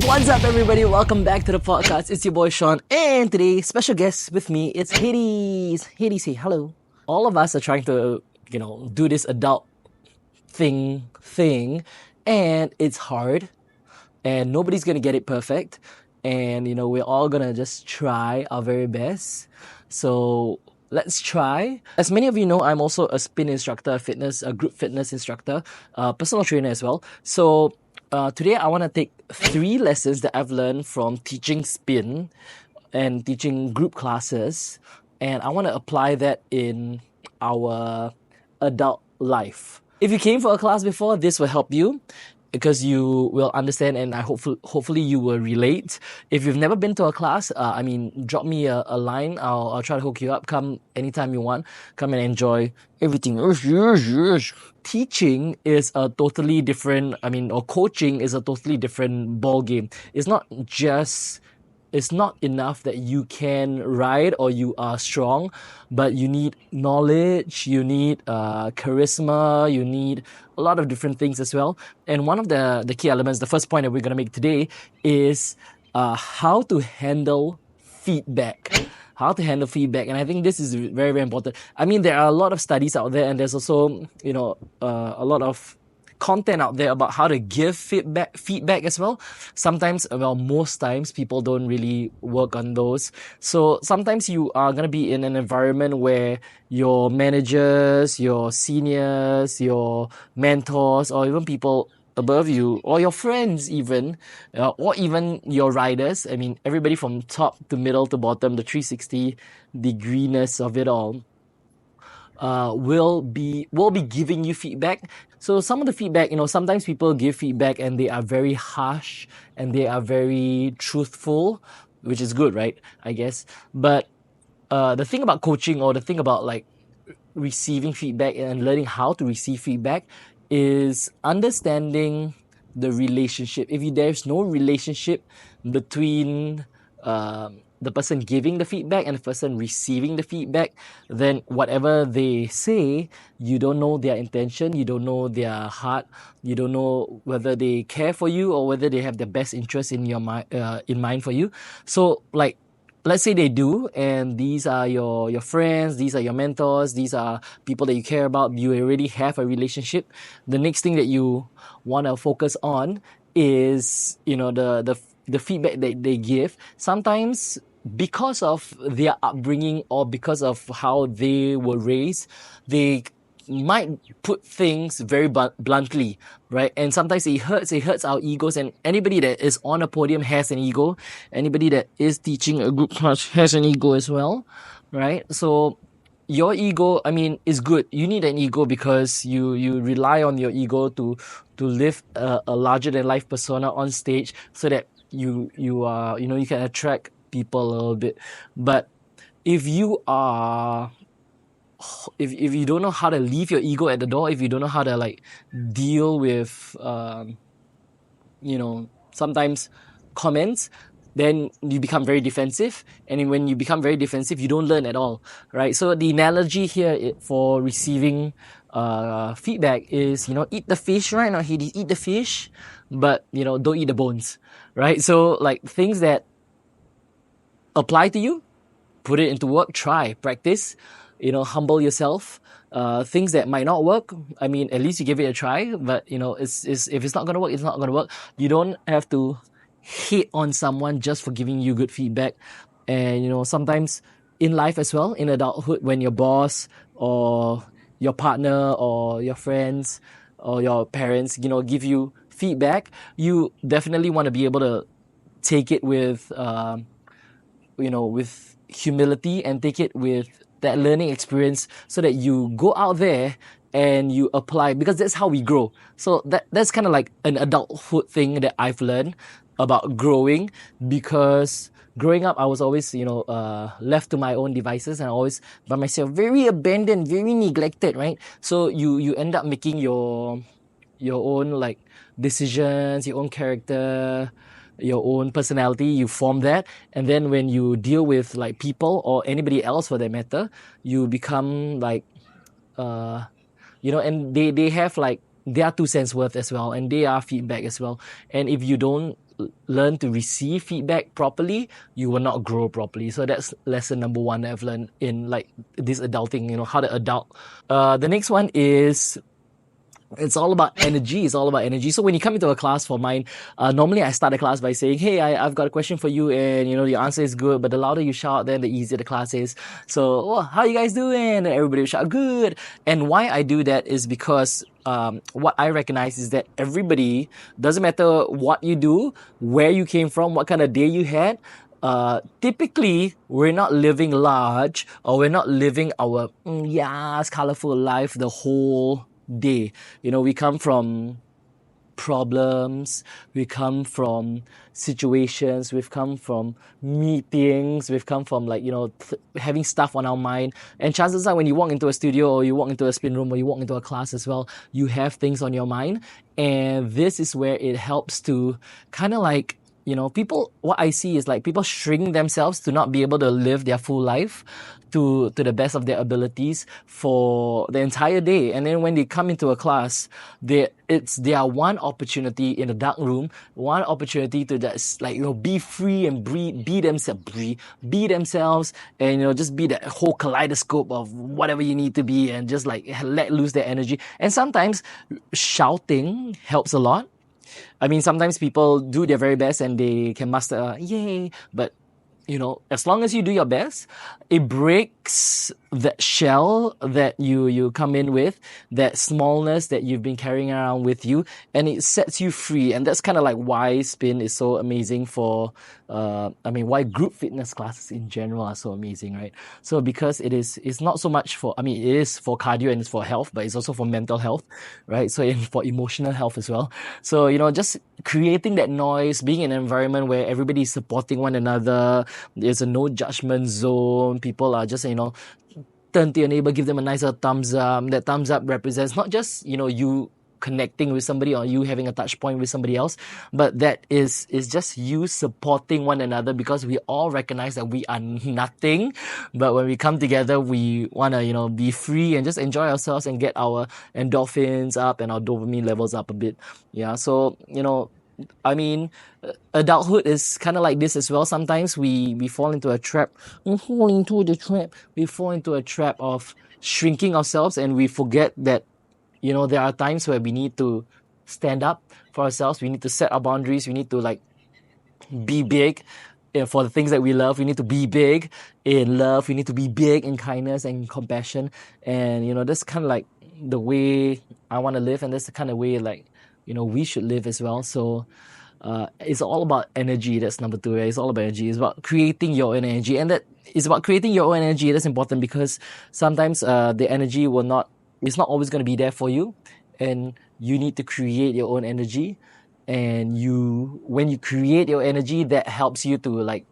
What's up, everybody? Welcome back to the podcast. It's your boy Shaun, and today, special guest with me, it's Hades. Hades, say hello. All of us are trying to, do this adult thing, and it's hard, and nobody's gonna get it perfect, and we're all gonna just try our very best. So let's try. As many of you know, I'm also a spin instructor, a group fitness instructor, personal trainer as well. So today I want to take 3 lessons that I've learned from teaching spin and teaching group classes, and I want to apply that in our adult life. If you came for a class before, this will help you because you will understand, and hopefully you will relate. If you've never been to a class, drop me a line. I'll try to hook you up. Come anytime you want. Come and enjoy everything. Teaching is a totally different, or coaching is a totally different ball game. It's not enough that you can ride or you are strong, but you need knowledge, you need charisma, you need a lot of different things as well. And one of the key elements, the first point that we're going to make today is how to handle feedback. How to handle feedback. And I think this is very, very important. There are a lot of studies out there, and there's also, a lot of content out there about how to give feedback as well. Most times people don't really work on those. So sometimes you are going to be in an environment where your managers, your seniors, your mentors, or even people above you, or your friends even, or even your riders, everybody from top to middle to bottom, the 360 degrees of it all, will be giving you feedback. So some of the feedback, sometimes people give feedback and they are very harsh and they are very truthful, which is good, right? I guess. But the thing about coaching, or the thing about receiving feedback and learning how to receive feedback, is understanding the relationship. If there's no relationship between the person giving the feedback and the person receiving the feedback, then whatever they say, you don't know their intention, you don't know their heart, you don't know whether they care for you or whether they have the best interest in mind for you. So let's say they do, and these are your friends, these are your mentors, these are people that you care about, you already have a relationship. The next thing that you want to focus on is the feedback that they give. Sometimes because of their upbringing or because of how they were raised, they might put things very bluntly, right? And sometimes it hurts our egos, and anybody that is on a podium has an ego. Anybody that is teaching a group class has an ego as well, right? So your ego, is good. You need an ego because you rely on your ego to live a larger than life persona on stage, so that you can attract people a little bit. But if you don't know how to leave your ego at the door, if you don't know how to deal with sometimes comments, then you become very defensive, and when you become very defensive, you don't learn at all, right? So the analogy here for receiving feedback is, eat the fish, right? Now eat the fish, but don't eat the bones, right? So things that apply to you, put it into work, try, practice, humble yourself. Things that might not work, at least you give it a try. But if it's not gonna work, it's not gonna work. You don't have to hate on someone just for giving you good feedback. And sometimes in life as well, in adulthood, when your boss or your partner or your friends or your parents give you feedback, you definitely want to be able to take it with with humility, and take it with that learning experience, so that you go out there and you apply, because that's how we grow. So that's kind of like an adulthood thing that I've learned about growing, because growing up I was always left to my own devices, and always by myself, very abandoned, very neglected, right? So you end up making your own decisions, your own character, your own personality, you form that. And then when you deal with people or anybody else for that matter, you become and they have their 2 cents worth as well, and they are feedback as well. And if you don't learn to receive feedback properly, you will not grow properly. So that's lesson number one that I've learned in like this adulting, how to adult. The next one is it's all about energy. It's all about energy. So when you come into a class for mine, normally I start a class by saying, "Hey, I've got a question for you," and your answer is good. But the louder you shout, then the easier the class is. So, how you guys doing? And everybody will shout, "Good." And why I do that is because what I recognize is that everybody, doesn't matter what you do, where you came from, what kind of day you had. Typically, we're not living large, or we're not living our colorful life the whole day. We come from problems, we come from situations, we've come from meetings, we've come from having stuff on our mind. And chances are when you walk into a studio, or you walk into a spin room, or you walk into a class as well, you have things on your mind. And this is where it helps to kind of people, what I see is people shrink themselves to not be able to live their full life to the best of their abilities for the entire day. And then when they come into a class, it's their one opportunity in a dark room, one opportunity to just be free and be themselves, and just be that whole kaleidoscope of whatever you need to be, and just let loose their energy. And sometimes shouting helps a lot. I mean, sometimes people do their very best and they can muster, yay, but as long as you do your best, it breaks that shell that you come in with, that smallness that you've been carrying around with you, and it sets you free. And that's kind of why spin is so amazing for, why group fitness classes in general are so amazing, right? So because it's not so much for, it is for cardio and it's for health, but it's also for mental health, right? So for emotional health as well. So, just creating that noise, being in an environment where everybody is supporting one another, there's a no judgment zone, people are just, turn to your neighbor, give them a nicer thumbs up. That thumbs up represents not just, you connecting with somebody or you having a touch point with somebody else, but that is just you supporting one another, because we all recognize that we are nothing, but when we come together, we want to, be free and just enjoy ourselves and get our endorphins up and our dopamine levels up a bit. Yeah. So, adulthood is kind of like this as well. Sometimes we fall into a trap. We fall into a trap of shrinking ourselves, and we forget that, there are times where we need to stand up for ourselves. We need to set our boundaries. We need to be big for the things that we love. We need to be big in love. We need to be big in kindness and compassion. And, that's kind of the way I want to live. And that's the kind of way we should live as well. So it's all about energy. That's number two, right? It's all about energy. It's about creating your own energy. And that is about creating your own energy. That's important, because sometimes the energy it's not always going to be there for you. And you need to create your own energy. And when you create your energy, that helps you to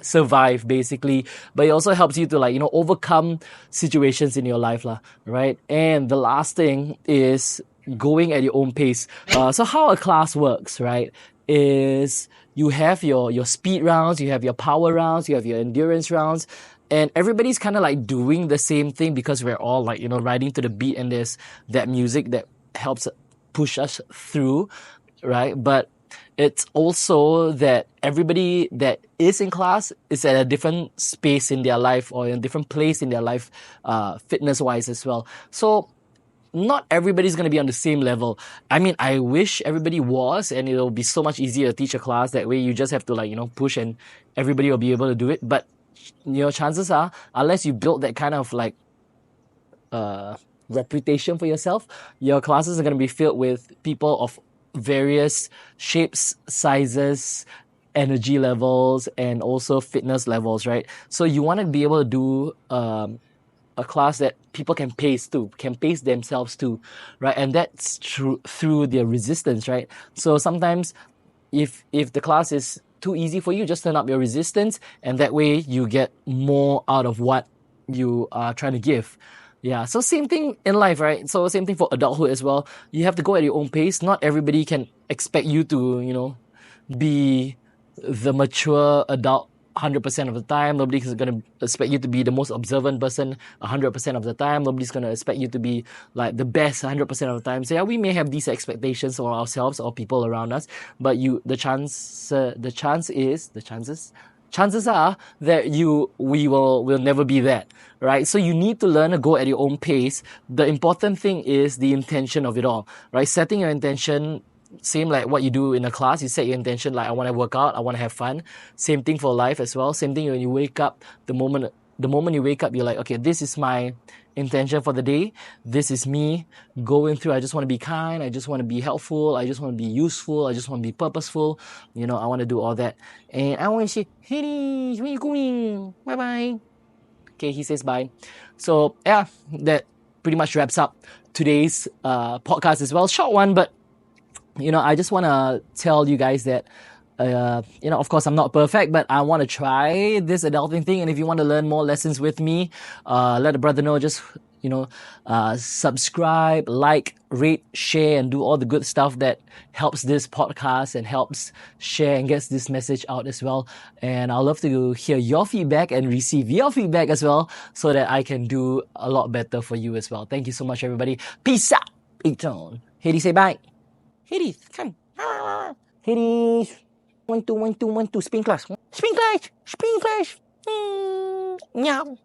survive basically, but it also helps you to overcome situations in your life, right? And the last thing is going at your own pace. So how a class works, right, is you have your speed rounds, you have your power rounds, you have your endurance rounds, and everybody's kind of doing the same thing, because we're all riding to the beat, and there's that music that helps push us through, right? But it's also that everybody that is in class is at a different space in their life, or in a different place in their life, fitness-wise as well. So not everybody's going to be on the same level. I wish everybody was, and it'll be so much easier to teach a class. That way you just have to push, and everybody will be able to do it. But chances are, unless you build that kind of reputation for yourself, your classes are going to be filled with people of various shapes, sizes, energy levels, and also fitness levels, right? So you want to be able to do a class that people can pace themselves to, right? And that's through their resistance, right? So sometimes if the class is too easy for you, just turn up your resistance, and that way you get more out of what you are trying to give. Yeah, so same thing in life, right? So same thing for adulthood as well. You have to go at your own pace. Not everybody can expect you to, be the mature adult 100% of the time. Nobody's going to expect you to be the most observant person 100% of the time. Nobody's going to expect you to be like the best 100% of the time. So yeah, we may have these expectations for ourselves or people around us, but chances are that will never be that, right? So you need to learn to go at your own pace. The important thing is the intention of it all, right? Setting your intention, same like what you do in a class. You set your intention like, I want to work out, I want to have fun. Same thing for life as well. Same thing when you wake up. The moment you wake up, you're like, okay, this is my intention for the day. This is me going through. I just want to be kind. I just want to be helpful. I just want to be useful. I just want to be purposeful. You know, I want to do all that. And I want to say, hey, where you going? Bye bye. Okay, he says bye. So yeah, that pretty much wraps up today's podcast as well. Short one, but you know, I just want to tell you guys that, you know, of course, I'm not perfect, but I want to try this adulting thing. And if you want to learn more lessons with me, let a brother know. Just, you know, subscribe, like, rate, share, and do all the good stuff that helps this podcast and helps share and gets this message out as well. And I'd love to hear your feedback and receive your feedback as well, so that I can do a lot better for you as well. Thank you so much, everybody. Peace out. Eton. Hedy, say bye. Hedy, come. Hedy. 1, 2, 1, 2, 1, 2. Spin class. Spin class. Spin class. Meow.